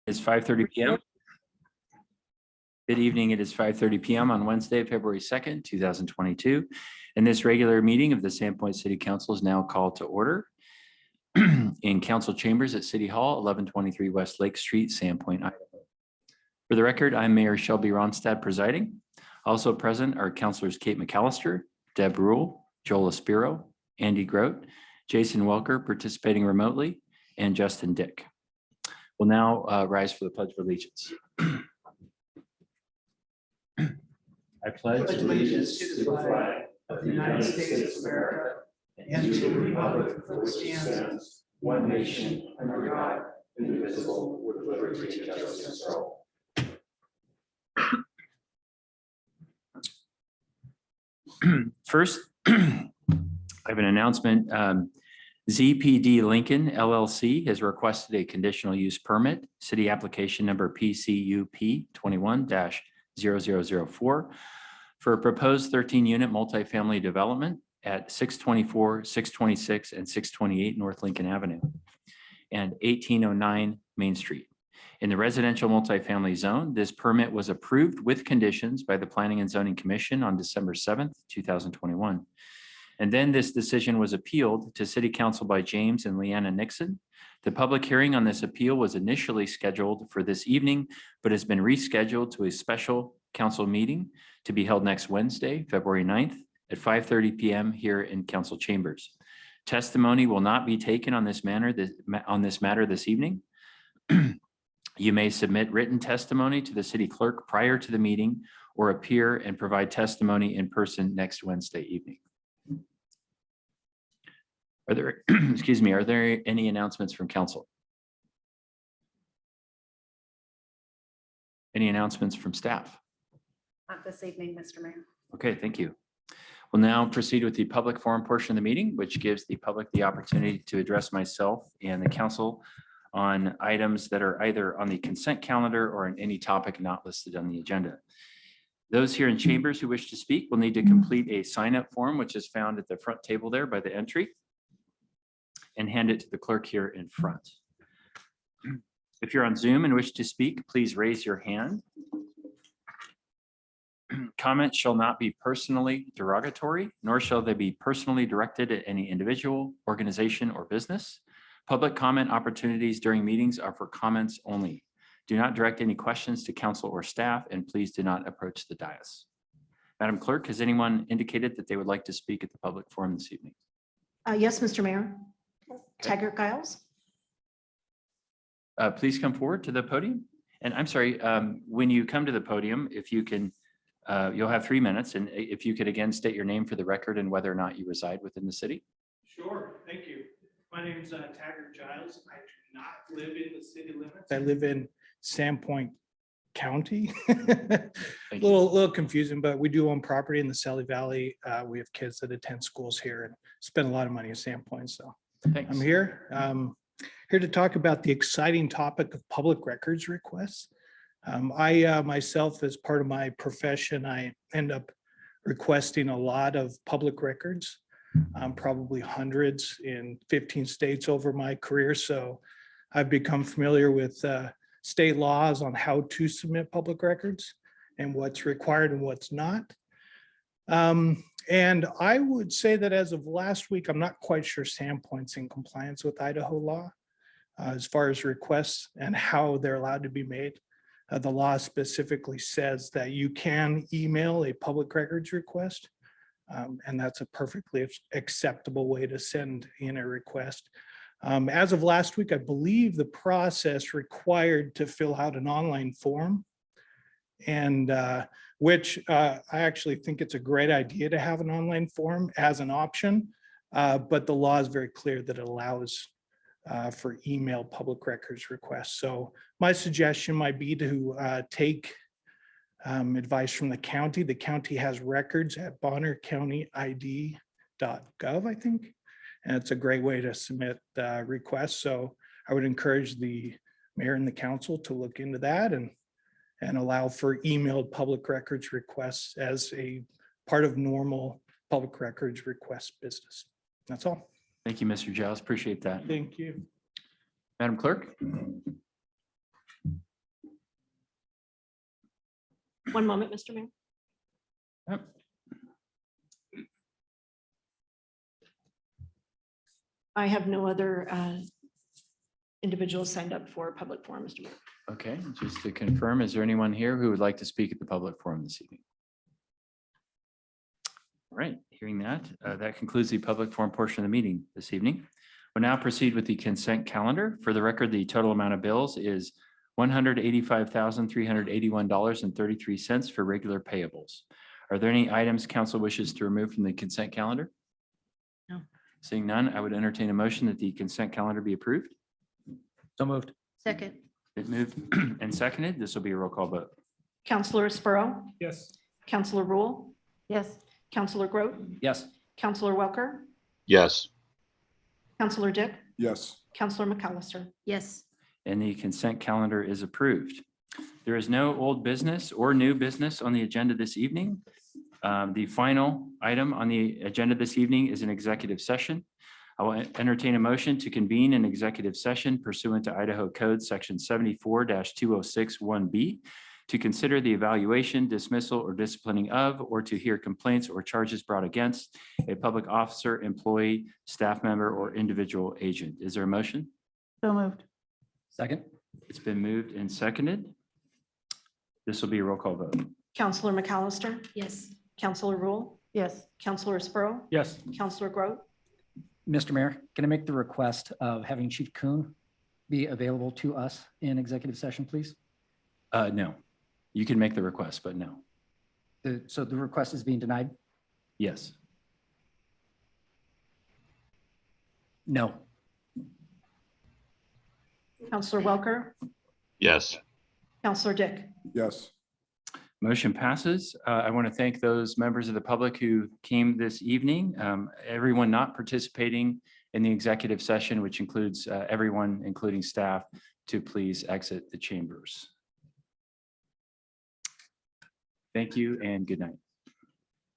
It's 5:30 p.m. Good evening. It is 5:30 p.m. on Wednesday, February 2nd, 2022. And this regular meeting of the Sandpoint City Council is now called to order in council chambers at City Hall, 1123 West Lake Street, Sandpoint, Idaho. For the record, I'm Mayor Shelby Ronstadt presiding. Also present are councilors Kate McAllister, Deb Rule, Joel Aspiro, Andy Grote, Jason Welker participating remotely, and Justin Dick. We'll now rise for the Pledge of Allegiance. I pledge allegiance to the flag of the United States of America and to the republic for which it stands, one nation, under God, indivisible, with liberty and justice for all. First, I have an announcement. ZPD Lincoln LLC has requested a conditional use permit, city application number PCUP 21-0004 for a proposed 13-unit multifamily development at 624, 626, and 628 North Lincoln Avenue and 1809 Main Street. In the residential multifamily zone, this permit was approved with conditions by the Planning and Zoning Commission on December 7th, 2021. And then this decision was appealed to City Council by James and Leanna Nixon. The public hearing on this appeal was initially scheduled for this evening, but has been rescheduled to a special council meeting to be held next Wednesday, February 9th at 5:30 p.m. here in council chambers. Testimony will not be taken on this matter this evening. You may submit written testimony to the city clerk prior to the meeting or appear and provide testimony in person next Wednesday evening. Are there, excuse me, are there any announcements from council? Any announcements from staff? Not this evening, Mr. Mayor. Okay, thank you. We'll now proceed with the public forum portion of the meeting, which gives the public the opportunity to address myself and the council on items that are either on the consent calendar or on any topic not listed on the agenda. Those here in chambers who wish to speak will need to complete a sign-up form, which is found at the front table there by the entry, and hand it to the clerk here in front. If you're on Zoom and wish to speak, please raise your hand. Comments shall not be personally derogatory, nor shall they be personally directed at any individual, organization, or business. Public comment opportunities during meetings are for comments only. Do not direct any questions to council or staff, and please do not approach the dais. Madam Clerk, has anyone indicated that they would like to speak at the public forum this evening? Yes, Mr. Mayor. Taggart Giles. Please come forward to the podium. And I'm sorry, when you come to the podium, if you can, you'll have 3 minutes. And if you could again state your name for the record and whether or not you reside within the city. Sure, thank you. My name is Taggart Giles. I do not live in the city limits. I live in Sandpoint County. little confusing, but we do own property in the Sally Valley. We have kids that attend schools here and spend a lot of money in Sandpoint. So Thanks. I'm here to talk about the exciting topic of public records requests. I myself, as part of my profession, I end up requesting a lot of public records, probably hundreds in 15 states over my career. So I've become familiar with state laws on how to submit public records and what's required and what's not. And I would say that as of last week, I'm not quite sure Sandpoint's in compliance with Idaho law as far as requests and how they're allowed to be made. The law specifically says that you can email a public records request, and that's a perfectly acceptable way to send in a request. As of last week, I believe the process required to fill out an online form, and which I actually think it's a great idea to have an online form as an option, but the law is very clear that it allows for email public records requests. So my suggestion might be to take advice from the county. The county has records at bonnercountyid.gov, I think, and it's a great way to submit requests. So I would encourage the mayor and the council to look into that and allow for emailed public records requests as a part of normal public records request business. That's all. Thank you, Mr. Giles. Appreciate that. Thank you. Madam Clerk. One moment, Mr. Mayor. Yep. I have no other individuals signed up for public forum, Mr. Mayor. Okay, just to confirm, is there anyone here who would like to speak at the public forum this evening? All right, hearing that, that concludes the public forum portion of the meeting this evening. We'll now proceed with the consent calendar. For the record, the total amount of bills is $185,381.33 for regular payables. Are there any items council wishes to remove from the consent calendar? No. Seeing none, I would entertain a motion that the consent calendar be approved. So moved. Second. It moved and seconded. This will be a roll call vote. Counselor Sparrow, Yes. Counselor Rule, yes, Counselor Groot, Yes. Counselor Welker, yes, Counselor Dick, yes, Counselor McAllister. yes, And the consent calendar is approved. There is no old business or new business on the agenda this evening. The final item on the agenda this evening is an executive session. I will entertain a motion to convene an executive session pursuant to Idaho Code Section 74-2061B to consider the evaluation, dismissal, or disciplining of, or to hear complaints or charges brought against a public officer, employee, staff member, or individual agent. Is there a motion? so moved, Second. It's been moved and seconded. This will be a roll call vote. Counselor McAllister, yes, Counselor Rule, yes, Counselor Sparrow, Yes. Counselor Groot, Mr. Mayor, can I make the request of having Chief Kuhn be available to us in executive session, please? No, you can make the request, but no. So the request is being denied? Yes. No. Counselor Welker, yes. Counselor Dick. yes. Motion passes. I want to thank those members of the public who came this evening. Everyone not participating in the executive session, which includes everyone, including staff, to please exit the chambers. Thank you and good night.